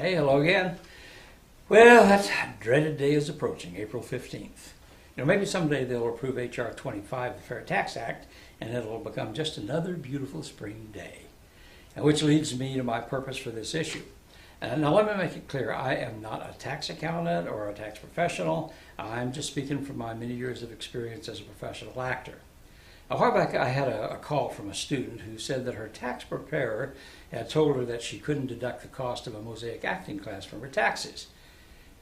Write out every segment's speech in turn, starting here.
Hey, hello again. Well, that dreaded day is approaching, April 15th. Maybe someday they'll approve H.R. 25, the Fair Tax Act, and it'll become just another beautiful spring day. And which leads me to my purpose for this issue. Now let me make it clear, I am not a tax accountant or a tax professional. I'm just speaking from my many years of experience as a professional actor. A while back I had a call from a student who said that her tax preparer had told her that she couldn't deduct the cost of a mosaic acting class from her taxes.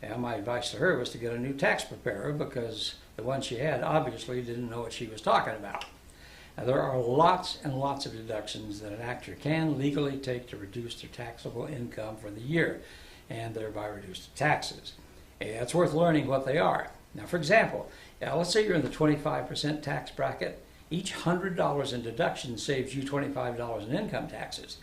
And my advice to her was to get a new tax preparer because the one she had obviously didn't know what she was talking about. Now, there are lots and lots of deductions that an actor can legally take to reduce their taxable income for the year and thereby reduce the taxes. And it's worth learning what they are. Now, for example, let's say you're in the 25% tax bracket. Each $100 in deduction saves you $25 in income taxes.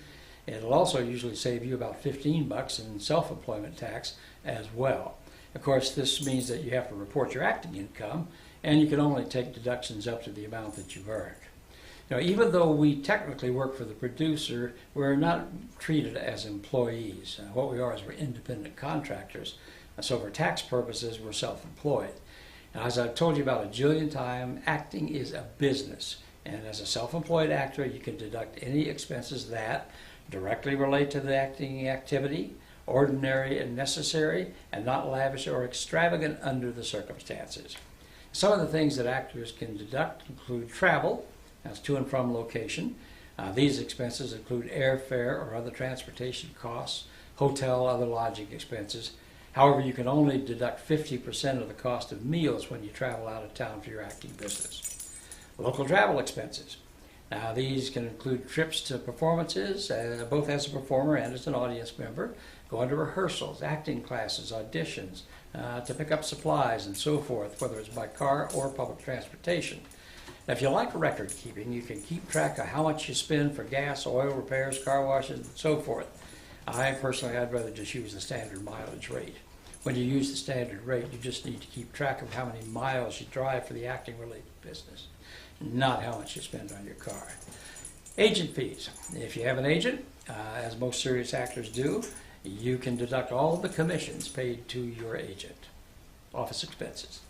It'll also usually save you about $15 in self-employment tax as well. Of course, this means that you have to report your acting income, and you can only take deductions up to the amount that you've earned. Now, even though we technically work for the producer, we're not treated as employees. What we are is we're independent contractors. So for tax purposes, we're self-employed. Now, as I've told you about a jillion times, acting is a business. And as a self-employed actor, you can deduct any expenses that directly relate to the acting activity, ordinary and necessary, and not lavish or extravagant under the circumstances. Some of the things that actors can deduct include travel, that's to and from location. These expenses include airfare or other transportation costs, hotel, other lodging expenses. However, you can only deduct 50% of the cost of meals when you travel out of town for your acting business. Local travel expenses. Now, these can include trips to performances, both as a performer and as an audience member, going to rehearsals, acting classes, auditions, to pick up supplies and so forth, whether it's by car or public transportation. Now, if you like record keeping, you can keep track of how much you spend for gas, oil, repairs, car washes, and so forth. I'd rather just use the standard mileage rate. When you use the standard rate, you just need to keep track of how many miles you drive for the acting-related business, not how much you spend on your car. Agent fees. If you have an agent, as most serious actors do, you can deduct all the commissions paid to your agent. Office expenses.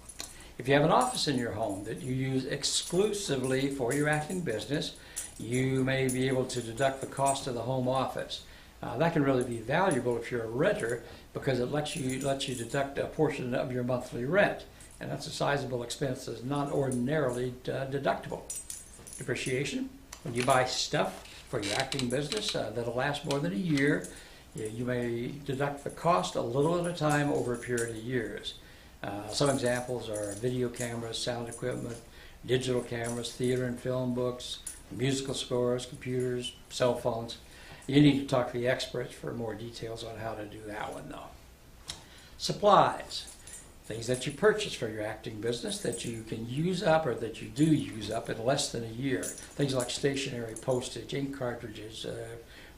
If you have an office in your home that you use exclusively for your acting business, you may be able to deduct the cost of the home office. That can really be valuable if you're a renter because it lets you deduct a portion of your monthly rent. And that's a sizable expense that's not ordinarily deductible. Depreciation. When you buy stuff for your acting business that'll last more than a year, you may deduct the cost a little at a time over a period of years. Some examples are video cameras, sound equipment, digital cameras, theater and film books, musical scores, computers, cell phones. You need to talk to the experts for more details on how to do that one, though. Supplies. Things that you purchase for your acting business that you can use up or that you do use up in less than a year. Things like stationery, postage, ink cartridges,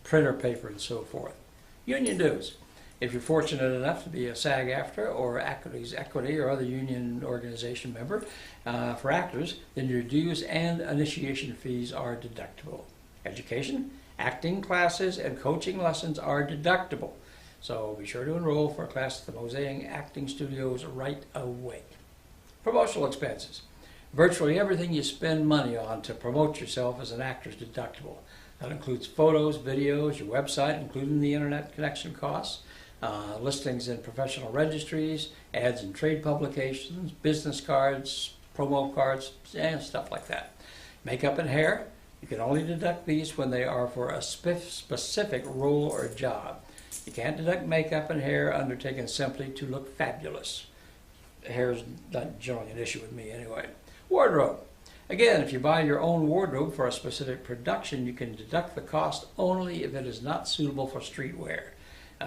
printer paper, and so forth. Union dues. If you're fortunate enough to be a SAG-AFTRA or Equity or other union organization member for actors, then your dues and initiation fees are deductible. Education, acting classes, and coaching lessons are deductible. So be sure to enroll for a class at the Mosaic Acting Studios right away. Promotional expenses. Virtually everything you spend money on to promote yourself as an actor is deductible. That includes photos, videos, your website, including the internet connection costs, listings in professional registries, ads in trade publications, business cards, promo cards, and stuff like that. Makeup and hair. You can only deduct these when they are for a specific role or job. You can't deduct makeup and hair undertaken simply to look fabulous. Hair is not generally an issue with me anyway. Wardrobe. Again, if you buy your own wardrobe for a specific production, you can deduct the cost only if it is not suitable for street wear.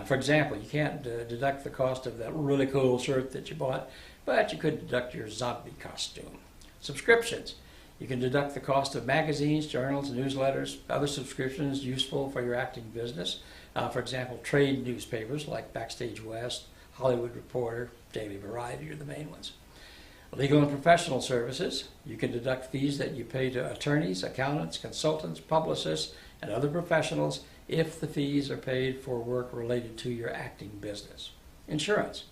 For example, you can't deduct the cost of that really cool shirt that you bought, but you could deduct your zombie costume. Subscriptions. You can deduct the cost of magazines, journals, newsletters, other subscriptions useful for your acting business. For example, trade newspapers like Backstage West, Hollywood Reporter, Daily Variety are the main ones. Legal and professional services. You can deduct fees that you pay to attorneys, accountants, consultants, publicists, and other professionals if the fees are paid for work related to your acting business. Insurance.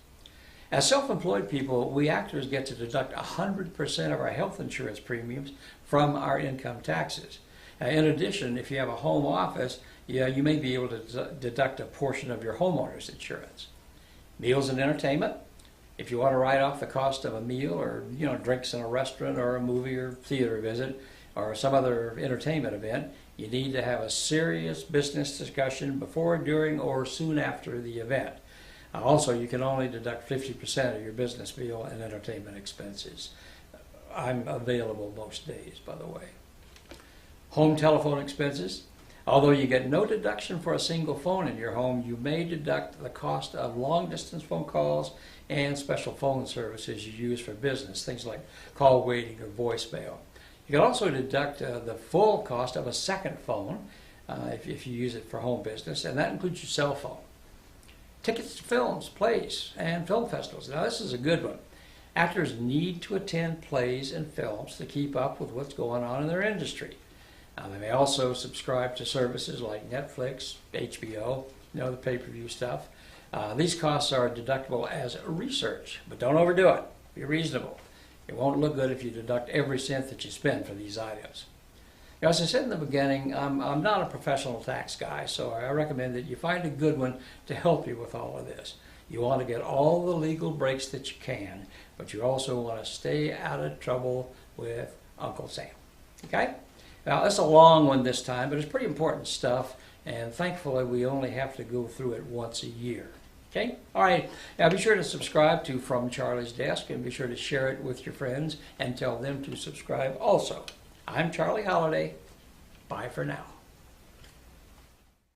As self-employed people, we actors get to deduct 100% of our health insurance premiums from our income taxes. In addition, if you have a home office, you may be able to deduct a portion of your homeowner's insurance. Meals and entertainment. If you want to write off the cost of a meal or drinks in a restaurant or a movie or theater visit or some other entertainment event, you need to have a serious business discussion before, during, or soon after the event. Also, you can only deduct 50% of your business meal and entertainment expenses. I'm available most days, by the way. Home telephone expenses. Although you get no deduction for a single phone in your home, you may deduct the cost of long-distance phone calls and special phone services you use for business, things like call waiting or voicemail. You can also deduct the full cost of a second phone if you use it for home business, and that includes your cell phone. Tickets to films, plays, and film festivals. Now this is a good one. Actors need to attend plays and films to keep up with what's going on in their industry. They may also subscribe to services like Netflix, HBO, the pay-per-view stuff. These costs are deductible as research, but don't overdo it. Be reasonable. It won't look good if you deduct every cent that you spend for these items. Now, as I said in the beginning, I'm not a professional tax guy, so I recommend that you find a good one to help you with all of this. You want to get all the legal breaks that you can, but you also want to stay out of trouble with Uncle Sam. Okay? Now, it's a long one this time, but it's pretty important stuff, and thankfully we only have to go through it once a year. Okay? All right. Now, be sure to subscribe to From Charlie's Desk, and be sure to share it with your friends and tell them to subscribe also. I'm Charlie Holliday. Bye for now.